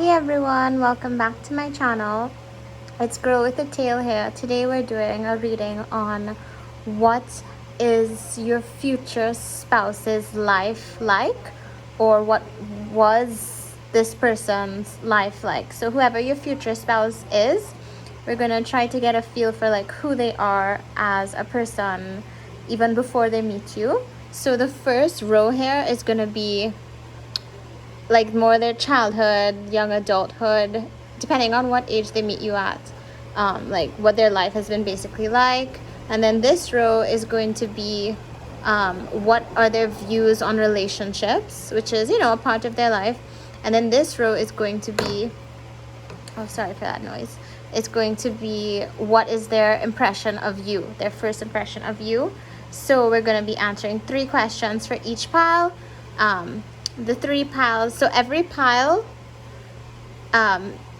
Hey everyone, welcome back to my channel. It's Girl with a Tail here. Today we're doing a reading on what is your future spouse's life like, or what was this person's life like. So whoever your future spouse is, we're gonna try to get a feel for like who they are as a person even before they meet you. So the first row here is gonna be like more their childhood, young adulthood, depending on what age they meet you at, like what their life has been basically like. And then this row is going to be what are their views on relationships, which is, a part of their life. And then this row is going to be, oh, sorry for that noise. It's going to be what is their impression of you, their first impression of you. So we're going to be answering 3 questions for each pile. The 3 piles, so every pile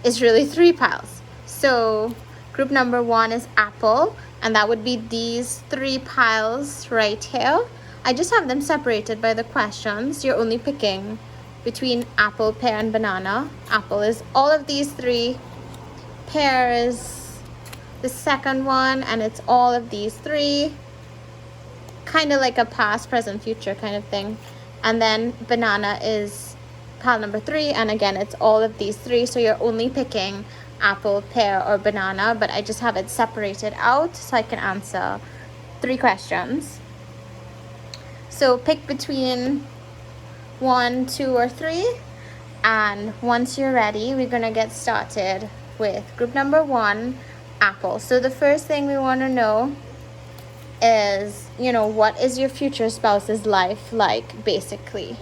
is really 3 piles. So group number 1 is apple, and that would be these 3 piles right here. I just have them separated by the questions. You're only picking between apple, pear, and banana. Apple is all of these 3. Pear is the second one, and it's all of these 3. Kind of like a past, present, future kind of thing. And then banana is pile number 3, and again it's all of these 3, so you're only picking apple, pear, or banana, but I just have it separated out so I can answer 3 questions. So pick between 1, 2, or 3, and once you're ready, we're gonna get started with group number 1, apple. So the first thing we want to know is, what is your future spouse's life like, basically.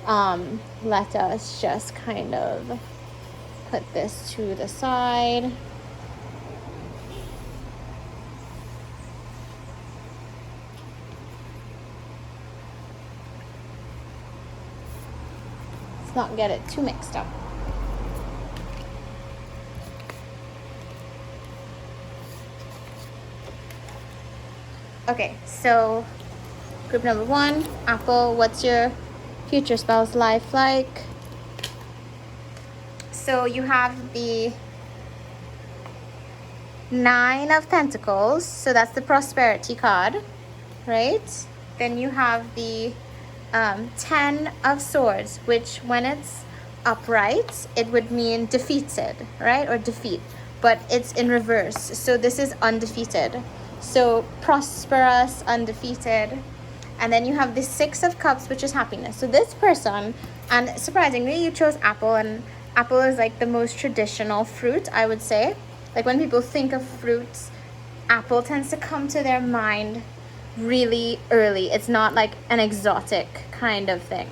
Let us just kind of put this to the side. Let's not get it too mixed up. Okay, so group number 1, apple, what's your future spouse life like? So you have the 9 of Pentacles, so that's the prosperity card, right? Then you have the 10 of Swords, which when it's upright, it would mean defeated, right? Or defeat, but it's in reverse. So this is undefeated. So prosperous, undefeated. And then you have the 6 of Cups, which is happiness. So this person, and surprisingly, you chose apple, and apple is like the most traditional fruit, I would say. Like when people think of fruits, apple tends to come to their mind really early. It's not like an exotic kind of thing,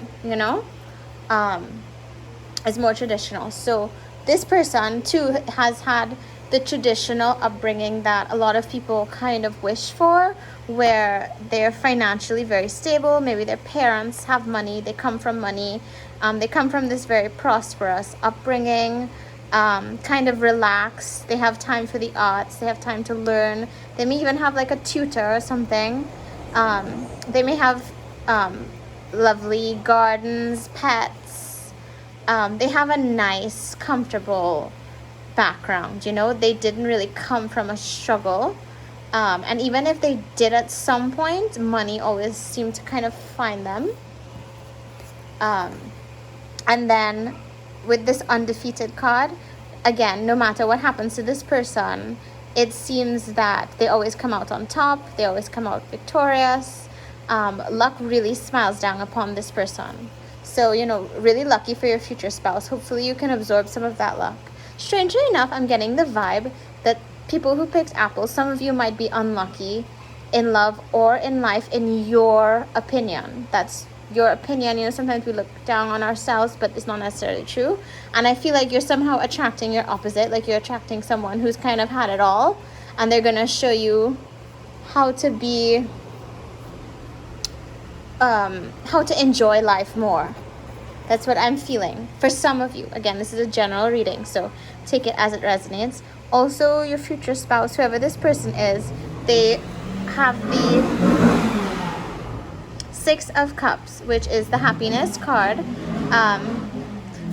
It's more traditional. So this person too has had the traditional upbringing that a lot of people kind of wish for, where they're financially very stable. Maybe their parents have money, they come from money, they come from this very prosperous upbringing, kind of relaxed. They have time for the arts, they have time to learn. They may even have like a tutor or something. They may have lovely gardens, pets. They have a nice, comfortable background, they didn't really come from a struggle, and even if they did at some point, money always seemed to kind of find them. And then with this undefeated card, again, no matter what happens to this person, it seems that they always come out on top, they always come out victorious. Luck really smiles down upon this person. So, really lucky for your future spouse. Hopefully you can absorb some of that luck. Strangely enough, I'm getting the vibe that people who picked apple, some of you might be unlucky in love or in life, in your opinion. That's your opinion. Sometimes we look down on ourselves, but it's not necessarily true. And I feel like you're somehow attracting your opposite, like you're attracting someone who's kind of had it all, and they're going to show you how to be, how to enjoy life more. That's what I'm feeling for some of you. Again, this is a general reading, so take it as it resonates. Also, your future spouse, whoever this person is, they have the 6 of Cups, which is the happiness card.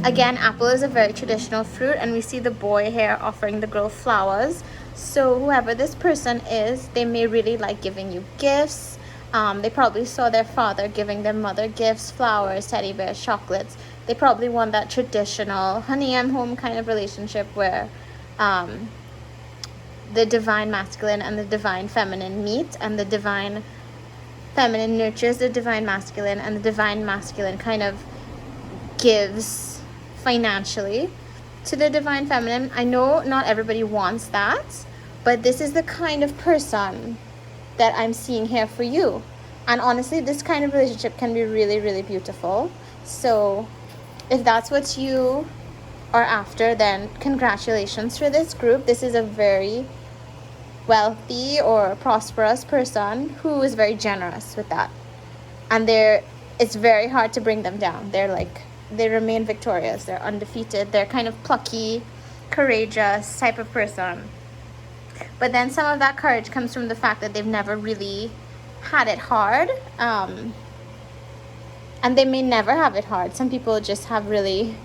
Again, apple is a very traditional fruit, and we see the boy here offering the girl flowers. So whoever this person is, they may really like giving you gifts. They probably saw their father giving their mother gifts, flowers, teddy bears, chocolates. They probably want that traditional honey, I'm home kind of relationship where the divine masculine and the divine feminine meet, and the divine feminine nurtures the divine masculine, and the divine masculine kind of gives financially to the divine feminine. I know not everybody wants that, but this is the kind of person that I'm seeing here for you. And honestly, this kind of relationship can be really, really beautiful. So if that's what you are after, then congratulations for this group. This is a very wealthy or prosperous person who is very generous with that. And it's very hard to bring them down. They remain victorious. They're undefeated. They're kind of plucky, courageous type of person. But then some of that courage comes from the fact that they've never really had it hard. And they may never have it hard. Some people just have really...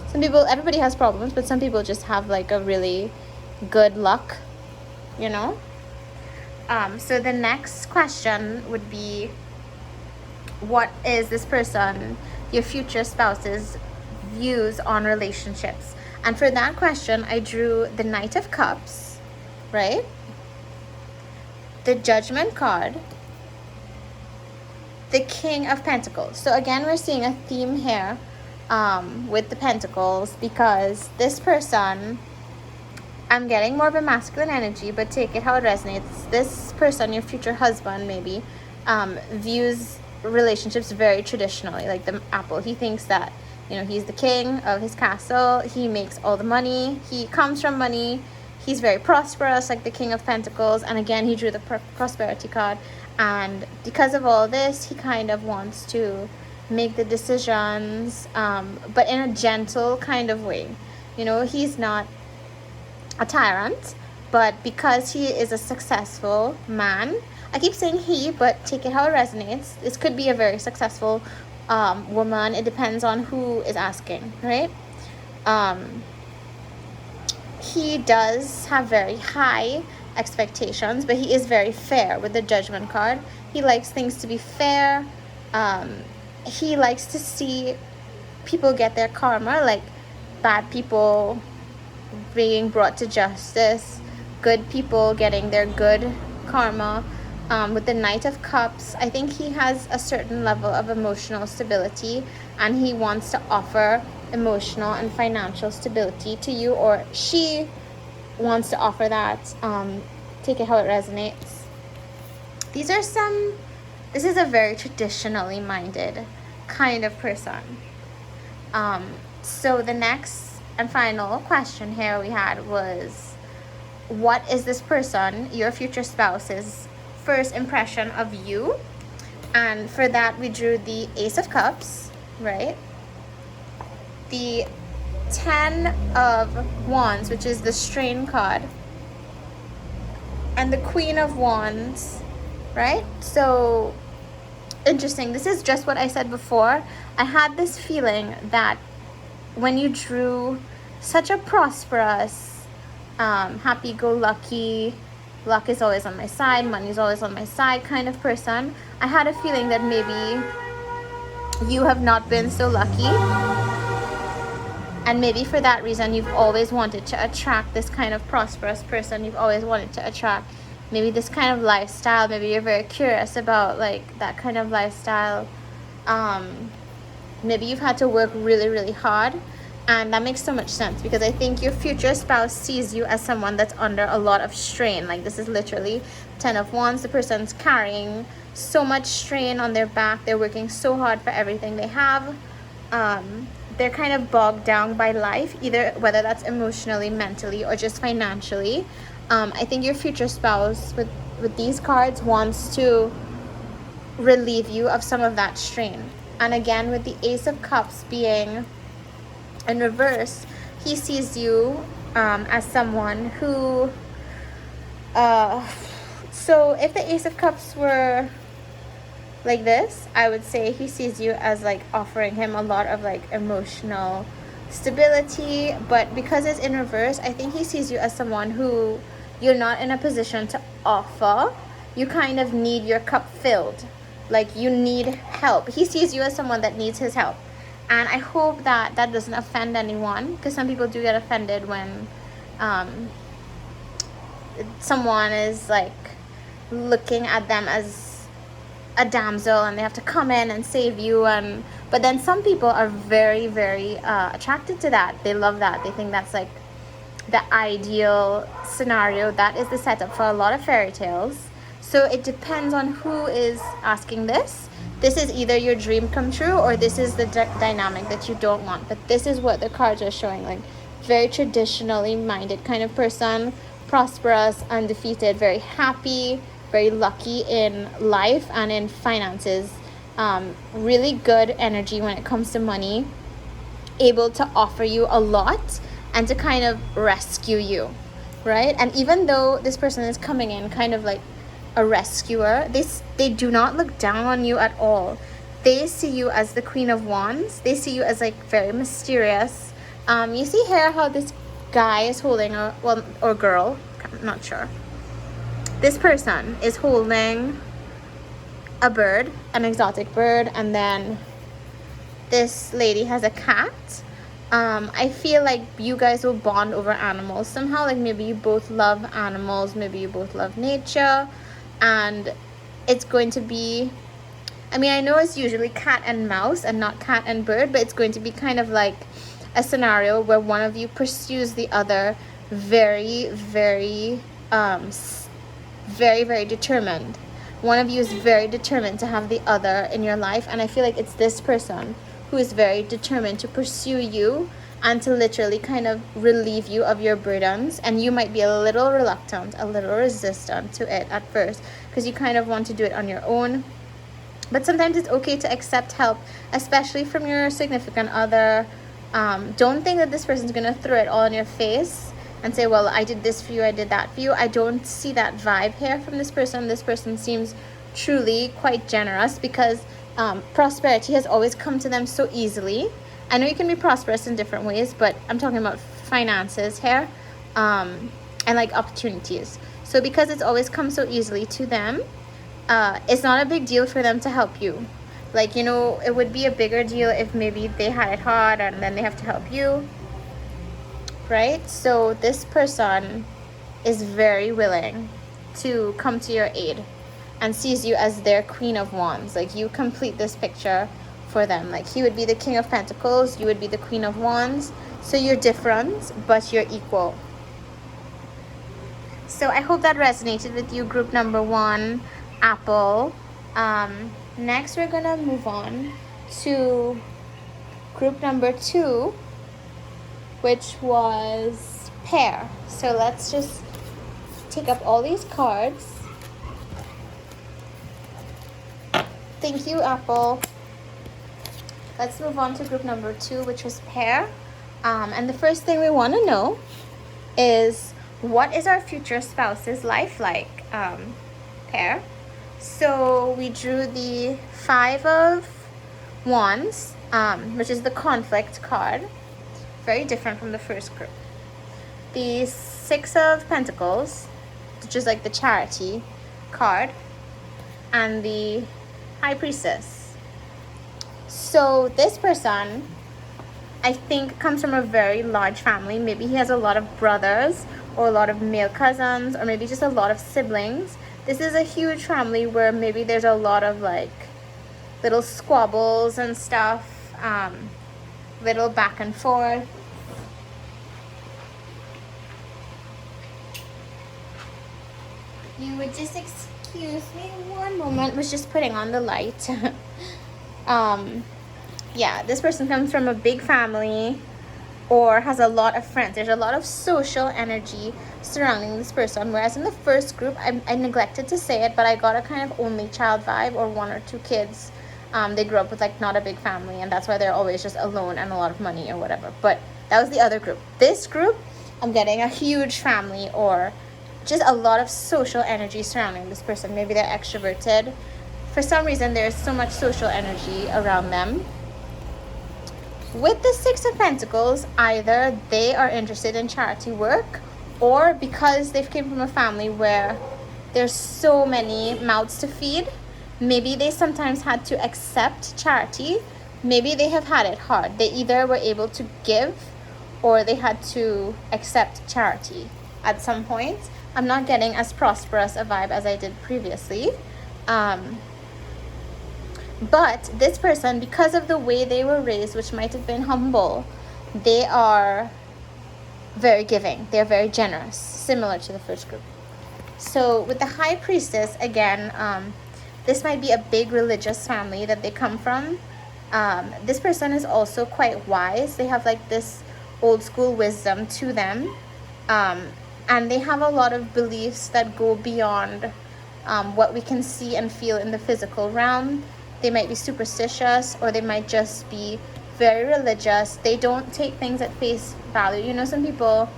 everybody has problems, but some people just have like a really good luck, you know? So the next question would be, what is this person, your future spouse's views on relationships? And for that question, I drew the Knight of Cups, right? The Judgment card, the King of Pentacles. So again, we're seeing a theme here with the Pentacles, because this person, I'm getting more of a masculine energy, but take it how it resonates. This person, your future husband maybe, views relationships very traditionally, like the apple. He thinks that, you know, he's the king of his castle. He makes all the money. He comes from money. He's very prosperous, like the King of Pentacles. And again, he drew the prosperity card. And because of all this, he kind of wants to make the decisions, but in a gentle kind of way. You know, he's not a tyrant, but because he is a successful man, I keep saying he, but take it how it resonates. This could be a very successful woman. It depends on who is asking, right? He does have very high expectations, but he is very fair with the Judgment card. He likes things to be fair. He likes to see people get their karma, like bad people being brought to justice, good people getting their good karma. With the Knight of Cups, I think he has a certain level of emotional stability, and he wants to offer emotional and financial stability to you, or she wants to offer that. Take it how it resonates. This is a very traditionally minded kind of person. So the next and final question here we had was, what is this person, your future spouse's first impression of you? And for that, we drew the Ace of Cups, right? The 10 of Wands, which is the Strain card, and the Queen of Wands, right? So interesting. This is just what I said before. I had this feeling that when you drew such a prosperous, happy-go-lucky, luck is always on my side, money is always on my side kind of person, I had a feeling that maybe you have not been so lucky, and maybe for that reason you've always wanted to attract this kind of prosperous person. You've always wanted to attract maybe this kind of lifestyle. Maybe you're very curious about like that kind of lifestyle. Maybe you've had to work really, really hard. And that makes so much sense, because I think your future spouse sees you as someone that's under a lot of strain. Like, this is literally 10 of Wands. The person's carrying so much strain on their back. They're working so hard for everything they have. They're kind of bogged down by life, either whether that's emotionally, mentally, or just financially. I think your future spouse with these cards wants to relieve you of some of that strain. And again, with the Ace of Cups being in reverse, he sees you as someone who so if the Ace of Cups were like this, I would say he sees you as like offering him a lot of like emotional stability. But because it's in reverse, I think he sees you as someone who you're not in a position to offer. You kind of need your cup filled, like you need help. He sees you as someone that needs his help. And I hope that that doesn't offend anyone, because some people do get offended when someone is like looking at them as a damsel and they have to come in and save you. And but then some people are very, very attracted to that. They love that. They think that's like the ideal scenario. That is the setup for a lot of fairy tales. So it depends on who is asking this. This is either your dream come true, or this is the dynamic that you don't want. But this is what the cards are showing, like very traditionally minded kind of person, prosperous, undefeated, very happy, very lucky in life and in finances, really good energy when it comes to money, able to offer you a lot and to kind of rescue you, right? And even though this person is coming in kind of like a rescuer, they do not look down on you at all. They see you as the Queen of Wands. They see you as like very mysterious. You see here how this guy is holding or girl, I'm not sure. This person is holding a bird, an exotic bird, and then this lady has a cat. I feel like you guys will bond over animals somehow. Like maybe you both love animals, maybe you both love nature, and it's going to be, I mean, I know it's usually cat and mouse and not cat and bird, but it's going to be kind of like a scenario where one of you pursues the other very, very, very, very determined. One of you is very determined to have the other in your life, and I feel like it's this person who is very determined to pursue you and to literally kind of relieve you of your burdens. And you might be a little reluctant, a little resistant to it at first, because you kind of want to do it on your own. But sometimes it's okay to accept help, especially from your significant other. Don't think that this person's going to throw it all in your face and say, well, I did this for you, I did that for you. I don't see that vibe here from this person. This person seems truly quite generous, because prosperity has always come to them so easily. I know you can be prosperous in different ways, but I'm talking about finances here, and like opportunities. So because it's always come so easily to them, it's not a big deal for them to help you. Like, you know, it would be a bigger deal if maybe they had it hard and then they have to help you, right? So this person is very willing to come to your aid and sees you as their Queen of Wands. Like, you complete this picture for them. Like, he would be the King of Pentacles, you would be the Queen of Wands. So you're different, but you're equal. So I hope that resonated with you, group number 1, Apple. Next, we're gonna move on to group number 2, which was Pear. So let's just take up all these cards. Thank you, Apple. Let's move on to group number 2, which was Pear. And the first thing we want to know is, what is our future spouse's life like, Pear? So we drew the 5 of Wands, which is the conflict card. Very different from the first group. The 6 of Pentacles, which is like the charity card, and the High Priestess. So this person, I think, comes from a very large family. Maybe he has a lot of brothers or a lot of male cousins, or maybe just a lot of siblings. This is a huge family where maybe there's a lot of like little squabbles and stuff, little back and forth. You would just excuse me one moment. Was just putting on the light. Yeah, this person comes from a big family or has a lot of friends. There's a lot of social energy surrounding this person. Whereas in the first group, I neglected to say it, but I got a kind of only child vibe, or 1 or 2 kids. They grew up with like not a big family, and that's why they're always just alone and a lot of money or whatever. But that was the other group. This group, I'm getting a huge family or just a lot of social energy surrounding this person. Maybe they're extroverted, for some reason there's so much social energy around them. With the Six of Pentacles, either they are interested in charity work, or because they've came from a family where there's so many mouths to feed, maybe they sometimes had to accept charity. Maybe they have had it hard. They either were able to give or they had to accept charity at some point. I'm not getting as prosperous a vibe as I did previously. But this person, because of the way they were raised, which might have been humble, they are very giving. They're very generous, similar to the first group. So with the High Priestess, again, this might be a big religious family that they come from. This person is also quite wise. They have like this old school wisdom to them. And they have a lot of beliefs that go beyond what we can see and feel in the physical realm. They might be superstitious, or they might just be very religious. They don't take things at face value. You know, some people,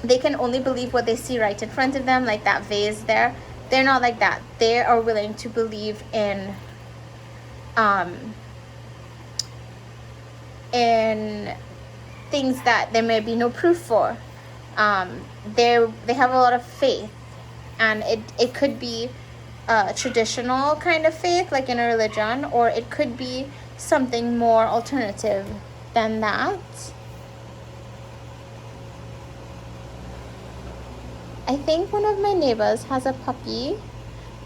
they can only believe what they see right in front of them, like that vase there. They're not like that. They are willing to believe in things that there may be no proof for. They have a lot of faith, and it could be a traditional kind of faith, like in a religion, or it could be something more alternative than that. I think one of my neighbors has a puppy,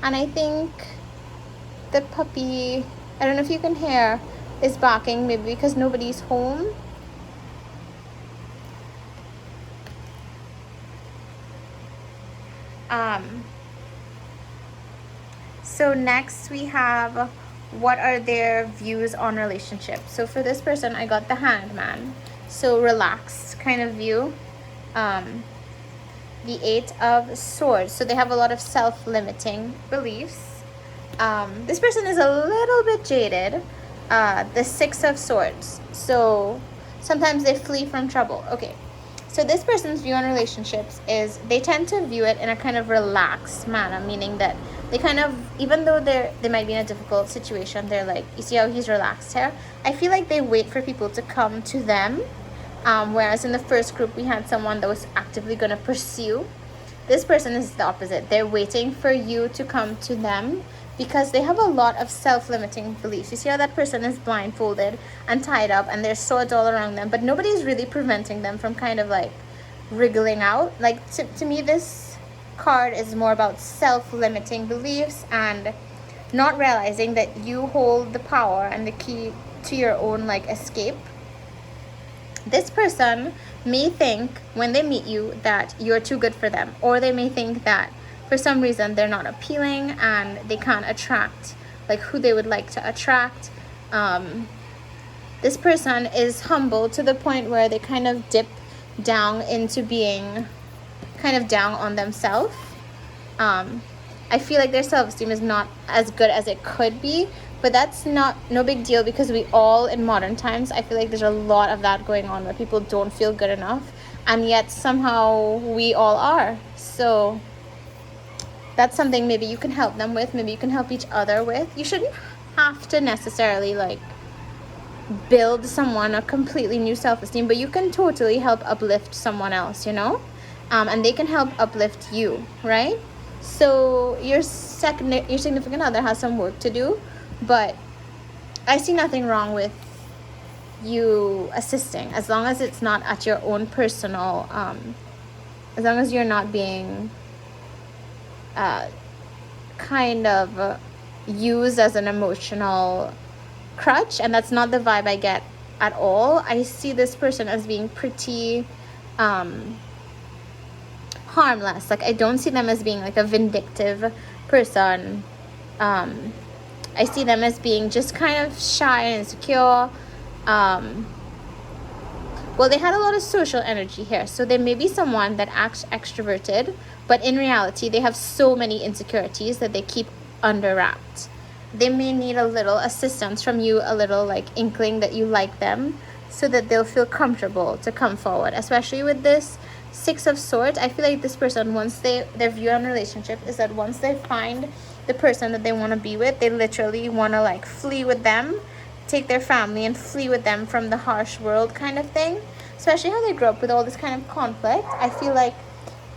and I think the puppy, I don't know if you can hear, is barking, maybe because nobody's home. So next we have, what are their views on relationships? So for this person, I got the Hanged Man. So relaxed kind of view. The Eight of Swords. So they have a lot of self-limiting beliefs. This person is a little bit jaded. The Six of Swords. So sometimes they flee from trouble. Okay. So this person's view on relationships is they tend to view it in a kind of relaxed manner, meaning that they kind of, even though they might be in a difficult situation, they're like, you see how he's relaxed here? I feel like they wait for people to come to them. Whereas in the first group, we had someone that was actively going to pursue. This person is the opposite. They're waiting for you to come to them because they have a lot of self-limiting beliefs. You see how that person is blindfolded and tied up and there's swords all around them, but nobody's really preventing them from kind of like wriggling out. Like to me, this card is more about self-limiting beliefs and not realizing that you hold the power and the key to your own like escape. This person may think when they meet you that you're too good for them, or they may think that for some reason they're not appealing and they can't attract like who they would like to attract. This person is humble to the point where they kind of dip down into being kind of down on themselves. I feel like their self-esteem is not as good as it could be, but that's no big deal, because we all, in modern times, I feel like there's a lot of that going on where people don't feel good enough, and yet somehow we all are. So that's something maybe you can help them with, maybe you can help each other with. You shouldn't have to necessarily like build someone a completely new self-esteem, but you can totally help uplift someone else, you know, and they can help uplift you, right? So your significant other has some work to do, but I see nothing wrong with you assisting, as long as it's not at your own personal, as long as you're not being kind of used as an emotional crutch. And that's not the vibe I get at all. I see this person as being pretty harmless. Like, I don't see them as being like a vindictive person. I see them as being just kind of shy and insecure. Well, they had a lot of social energy here, so there may be someone that acts extroverted, but in reality they have so many insecurities that they keep under wrapped. They may need a little assistance from you, a little like inkling that you like them, so that they'll feel comfortable to come forward. Especially with this Six of Swords, I feel like this person, once their view on relationship is that once they find the person that they want to be with. They literally want to like flee with them, take their family and flee with them from the harsh world kind of thing. Especially how they grew up with all this kind of conflict. I feel like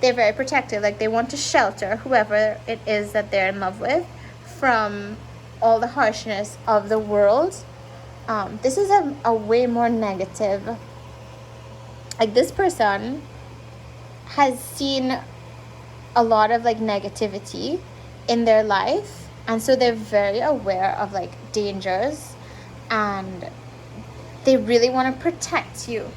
they're very protective. Like they want to shelter whoever it is that they're in love with from all the harshness of the world. This is a way more negative. Like this person has seen a lot of like negativity in their life, and so they're very aware of like dangers, and they really want to protect you.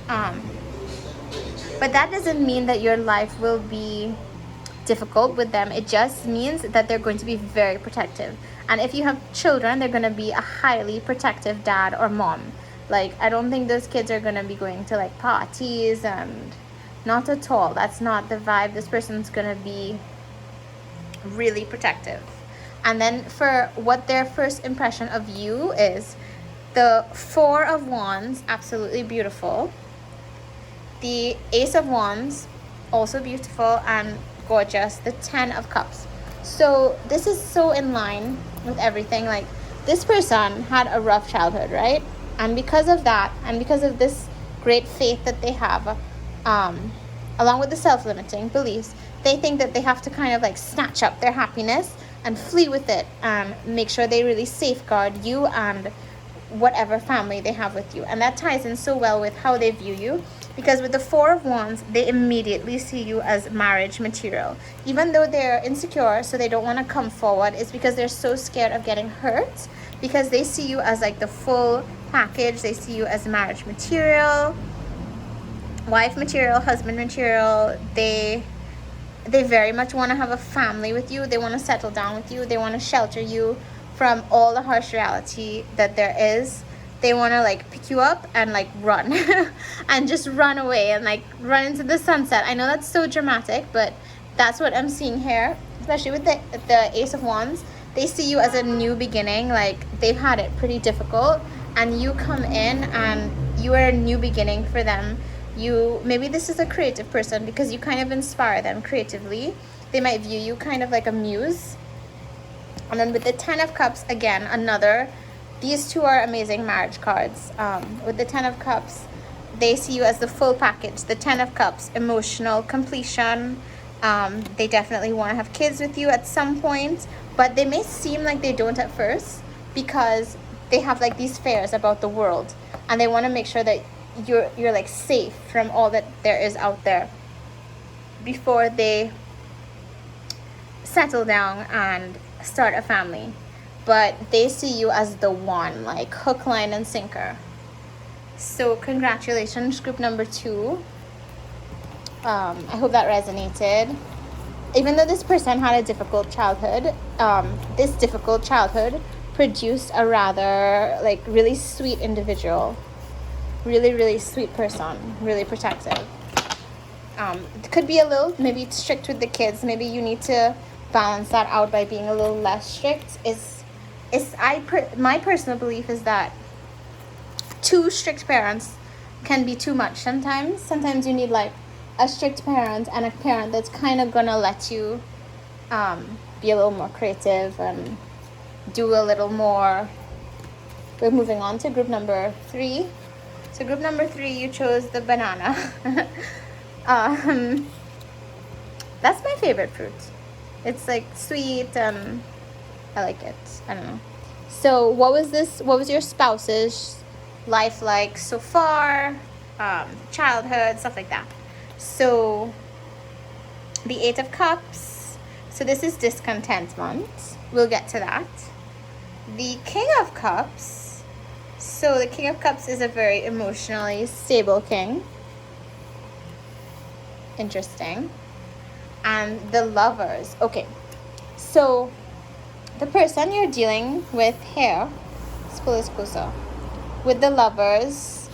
But that doesn't mean that your life will be difficult with them. It just means that they're going to be very protective. And if you have children, they're going to be a highly protective dad or mom. Like, I don't think those kids are going to be going to like parties, and not at all. That's not the vibe. This person's going to be really protective. And then for what their first impression of you is, the Four of Wands, absolutely beautiful. The Ace of Wands, also beautiful and gorgeous. The Ten of Cups. So this is so in line with everything. Like, this person had a rough childhood, right? And because of that, and because of this great faith that they have, along with the self-limiting beliefs, they think that they have to kind of like snatch up their happiness and flee with it and make sure they really safeguard you and whatever family they have with you. And that ties in so well with how they view you, because with the Four of Wands, they immediately see you as marriage material. Even though they're insecure, so they don't want to come forward, it's because they're so scared of getting hurt, because they see you as like the full package. They see you as marriage material, wife material, husband material. They very much want to have a family with you. They want to settle down with you. They want to shelter you from all the harsh reality that there is. They want to like pick you up and like run and just run away and like run into the sunset. I know that's so dramatic, but that's what I'm seeing here, especially with the Ace of Wands. They see you as a new beginning. Like, they've had it pretty difficult, and you come in and you are a new beginning for them. Maybe this is a creative person, because you kind of inspire them creatively. They might view you kind of like a muse. And then with the Ten of Cups, again, these two are amazing marriage cards. With the Ten of Cups, they see you as the full package. The Ten of Cups, emotional completion. They definitely want to have kids with you at some point, but they may seem like they don't at first, because they have like these fears about the world, and they want to make sure that you're like safe from all that there is out there before they settle down and start a family. But they see you as the one, like hook, line, and sinker. So congratulations, group number 2. I hope that resonated. Even though this person had a difficult childhood, this difficult childhood produced a rather like really sweet individual. Really, really sweet person. Really protective. It could be a little maybe strict with the kids. Maybe you need to balance that out by being a little less strict. My personal belief is that too strict parents can be too much sometimes. Sometimes you need like a strict parent and a parent that's kind of gonna let you be a little more creative and do a little more. We're moving on to group number 3. So group number 3, you chose the banana. That's my favorite fruit. It's like sweet and I like it. I don't know. So what was your spouse's life like so far? Childhood, stuff like that. So the Eight of Cups. So this is discontentment. We'll get to that. The King of Cups. So the King of Cups is a very emotionally stable king. Interesting. And the Lovers. Okay. So the person you're dealing with here, let's pull this closer. With the Lovers.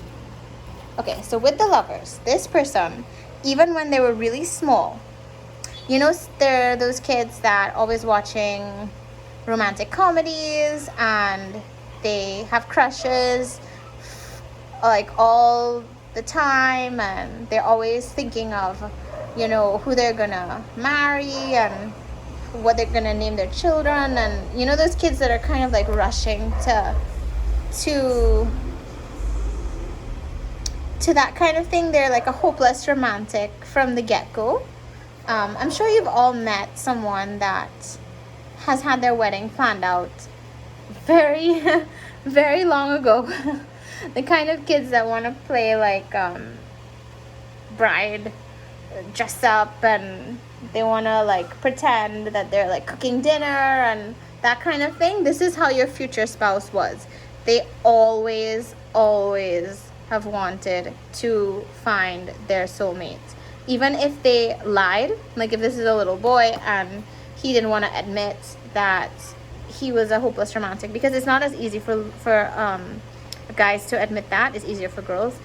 Okay, so with the Lovers, this person, even when they were really small, you know, there are those kids that always watching romantic comedies and they have crushes like all the time, and they're always thinking of, you know, who they're gonna marry and what they're gonna name their children, and you know those kids that are kind of like rushing to that kind of thing. They're like a hopeless romantic from the get-go. I'm sure you've all met someone that has had their wedding planned out very very long ago. The kind of kids that want to play like bride, dress up, and they want to like pretend that they're like cooking dinner and that kind of thing. This is how your future spouse was. They always have wanted to find their soulmate, even if they lied. Like if this is a little boy and he didn't want to admit that he was a hopeless romantic, because it's not as easy for guys to admit that. It's easier for girls.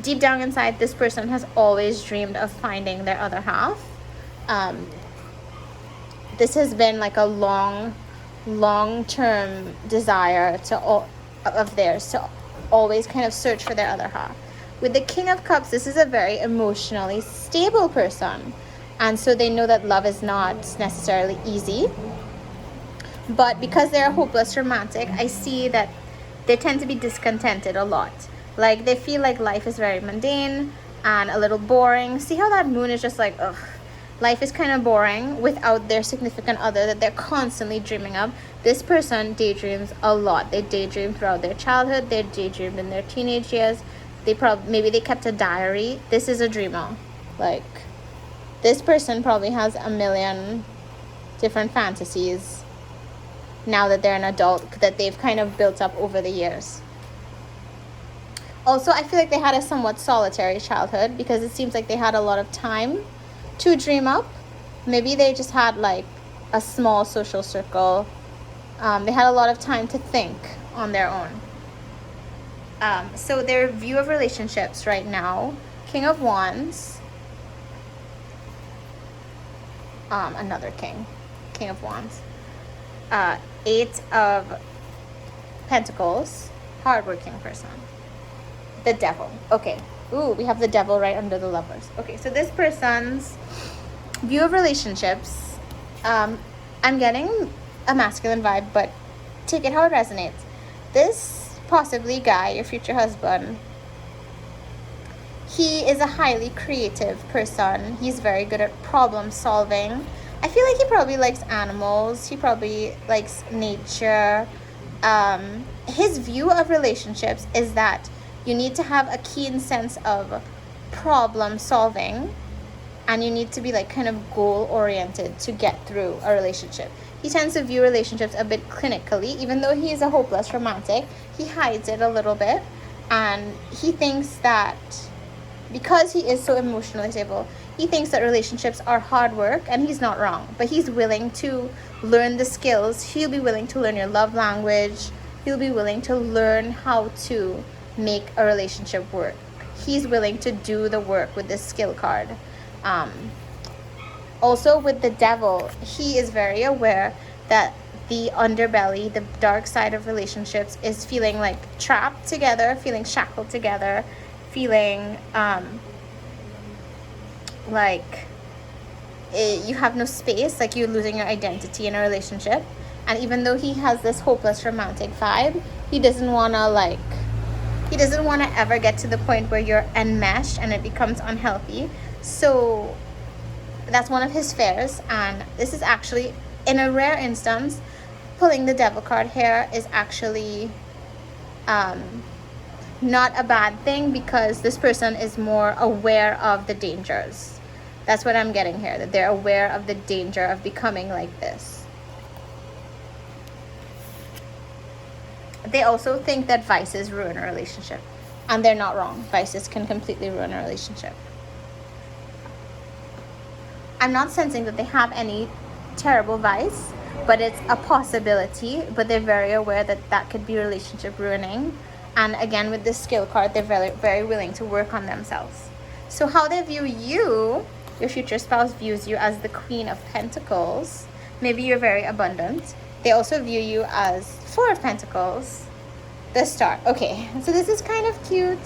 Deep down inside, this person has always dreamed of finding their other half. This has been like a long-term desire of theirs to always kind of search for their other half. With the King of Cups, this is a very emotionally stable person, and so they know that love is not necessarily easy. But because they're a hopeless romantic, I see that they tend to be discontented a lot. Like they feel like life is very mundane and a little boring. See how that moon is just like, ugh. Life is kind of boring without their significant other that they're constantly dreaming of. This person daydreams a lot. They daydream throughout their childhood. They daydreamed in their teenage years. Maybe they kept a diary. This is a dreamer. Like this person probably has a million different fantasies now that they're an adult that they've kind of built up over the years. Also, I feel like they had a somewhat solitary childhood because it seems like they had a lot of time to dream up. Maybe they just had like a small social circle. They had a lot of time to think on their own. So their view of relationships right now, King of Wands, another King of Wands, Eight of Pentacles, hardworking person. The Devil. Okay. Ooh, we have the Devil right under the Lovers. Okay, so this person's view of relationships, I'm getting a masculine vibe, but take it how it resonates. This possibly guy, your future husband, he is a highly creative person. He's very good at problem solving. I feel like he probably likes animals. He probably likes nature. His view of relationships is that you need to have a keen sense of problem solving, and you need to be like kind of goal oriented to get through a relationship. He tends to view relationships a bit clinically. Even though he is a hopeless romantic, he hides it a little bit, and he thinks that because he is so emotionally stable, he thinks that relationships are hard work, and he's not wrong. But he's willing to learn the skills. He'll be willing to learn your love language. He'll be willing to learn how to make a relationship work. He's willing to do the work with this skill card. Also with the Devil, he is very aware that the underbelly, the dark side of relationships, is feeling like trapped together, feeling shackled together, feeling like you have no space, like you're losing your identity in a relationship. And even though he has this hopeless romantic vibe, he doesn't want to ever get to the point where you're enmeshed and it becomes unhealthy. So that's one of his fears. And this is actually, in a rare instance, pulling the Devil card here is actually not a bad thing, because this person is more aware of the dangers. That's what I'm getting here, that they're aware of the danger of becoming like this. They also think that vices ruin a relationship, and they're not wrong. Vices can completely ruin a relationship. I'm not sensing that they have any terrible vice, but it's a possibility. But they're very aware that that could be relationship ruining. And again, with this skill card, they're very, very willing to work on themselves. So how they view you, your future spouse views you as the Queen of Pentacles. Maybe you're very abundant. They also view you as Four of Pentacles, the Star. Okay, so this is kind of cute.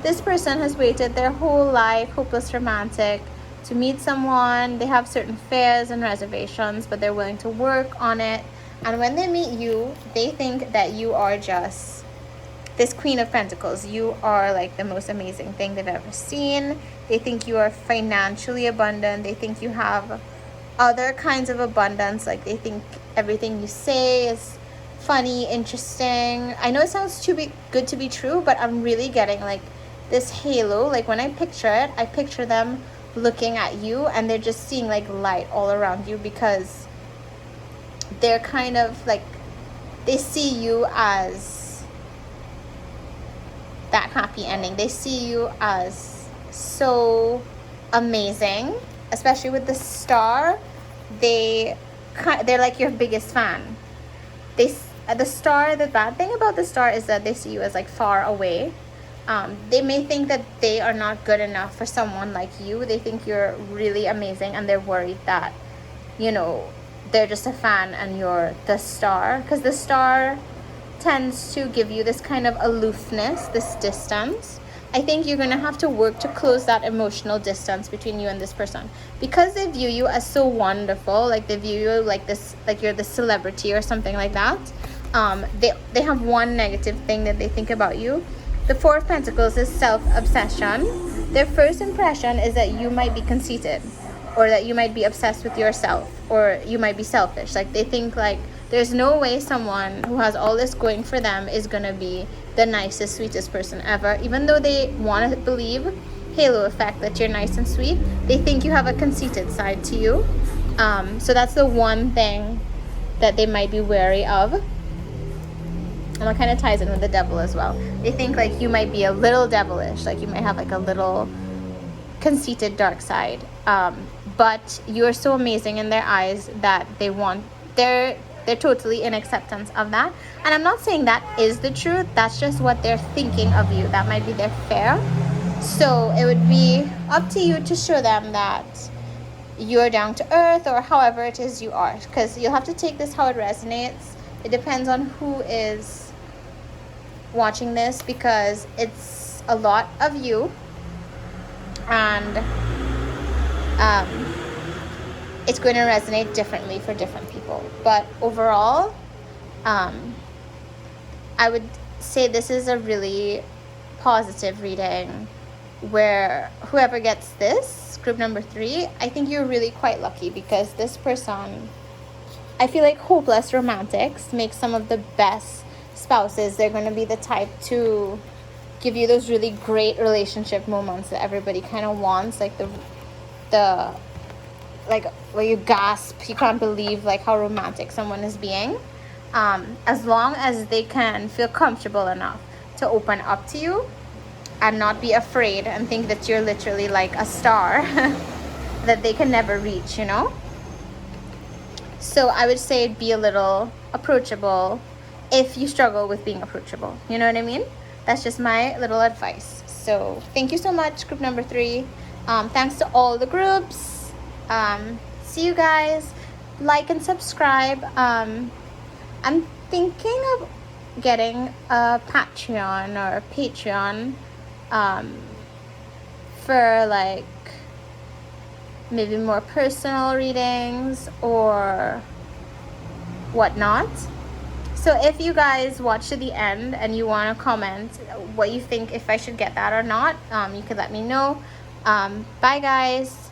This person has waited their whole life, hopeless romantic, to meet someone. They have certain fears and reservations, but they're willing to work on it. And when they meet you, they think that you are just this Queen of Pentacles. You are like the most amazing thing they've ever seen. They think you are financially abundant. They think you have other kinds of abundance. Like they think everything you say is funny, interesting. I know it sounds too good to be true, but I'm really getting like this halo. Like when I picture it, I picture them looking at you and they're just seeing like light all around you, because they're kind of like, they see you as that happy ending. They see you as so amazing, especially with the star. They're like your biggest fan. The star, the bad thing about the star is that they see you as like far away. They may think that they are not good enough for someone like you. They think you're really amazing, and they're worried that, you know, they're just a fan and you're the star, because the star tends to give you this kind of aloofness, this distance. I think you're going to have to work to close that emotional distance between you and this person, because they view you as so wonderful. Like they view you like this, like you're the celebrity or something like that. They have one negative thing that they think about you. The Four of Pentacles is self-obsession. Their first impression is that you might be conceited, or that you might be obsessed with yourself, or you might be selfish. Like they think like there's no way someone who has all this going for them is gonna be the nicest, sweetest person ever. Even though they want to believe, halo effect, that you're nice and sweet, they think you have a conceited side to you. So that's the one thing that they might be wary of. And that kind of ties in with the devil as well. They think like you might be a little devilish, like you might have like a little conceited dark side. But you're so amazing in their eyes that they're totally in acceptance of that. And I'm not saying that is the truth. That's just what they're thinking of you. That might be their fear. So it would be up to you to show them that you're down to earth, or however it is you are. Because you'll have to take this how it resonates. It depends on who is watching this, because it's a lot of you. And it's going to resonate differently for different people. But overall, I would say this is a really positive reading, where whoever gets this, group number 3, I think you're really quite lucky, because this person, I feel like hopeless romantics make some of the best spouses. They're going to be the type to give you those really great relationship moments that everybody kind of wants, like the like where you gasp, you can't believe like how romantic someone is being. As long as they can feel comfortable enough to open up to you and not be afraid and think that you're literally like a star that they can never reach, you know. So I would say be a little approachable if you struggle with being approachable, you know what I mean? That's just my little advice. So thank you so much, group number 3. Thanks to all the groups. See you guys. Like and subscribe. I'm thinking of getting a Patreon or a Patreon for like maybe more personal readings or whatnot. So if you guys watch to the end and you want to comment what you think, if I should get that or not, you could let me know. Bye guys.